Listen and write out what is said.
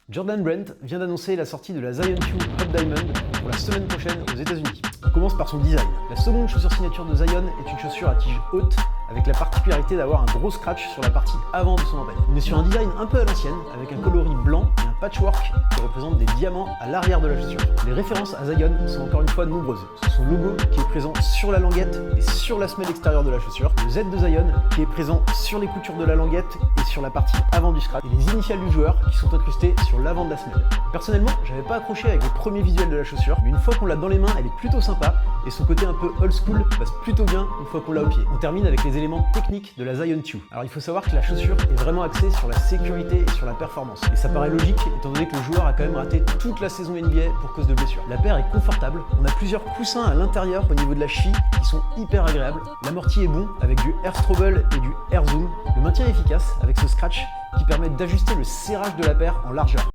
Jordan Brent vient d'annoncer la sortie de la Zion 2 Hot Diamond pour la semaine prochaine aux États-Unis. On commence par son design. La seconde chaussure signature de Zion est une chaussure à tige haute avec la particularité d'avoir un gros scratch sur la partie avant de son emballage. On est sur un design un peu à l'ancienne avec un coloris blanc et un patchwork qui représente des diamants à l'arrière de la chaussure. Les références à Zion sont encore une fois nombreuses. Son logo qui est présent sur la languette et sur la semelle extérieure de la chaussure, le Z de Zion qui est présent sur les coutures de la languette et sur la partie avant du scratch, et les initiales du joueur qui sont incrustées sur l'avant de la semelle. Personnellement, j'avais pas accroché avec les premiers visuels de la chaussure, mais une fois qu'on l'a dans les mains, elle est plutôt sympa et son côté un peu old school passe plutôt bien une fois qu'on l'a au pied. On termine avec les éléments techniques de la Zion 2. Alors il faut savoir que la chaussure est vraiment axée sur la sécurité et sur la performance. Et ça paraît logique étant donné que le joueur a quand même raté toute la saison NBA pour cause de blessures. La paire est confortable, on a plusieurs coussins à l'intérieur au niveau de la cheville qui sont hyper agréables. L'amorti est bon avec du Air Strobel et du Air Zoom. Le maintien est efficace avec ce scratch qui permet d'ajuster le serrage de la paire en largeur.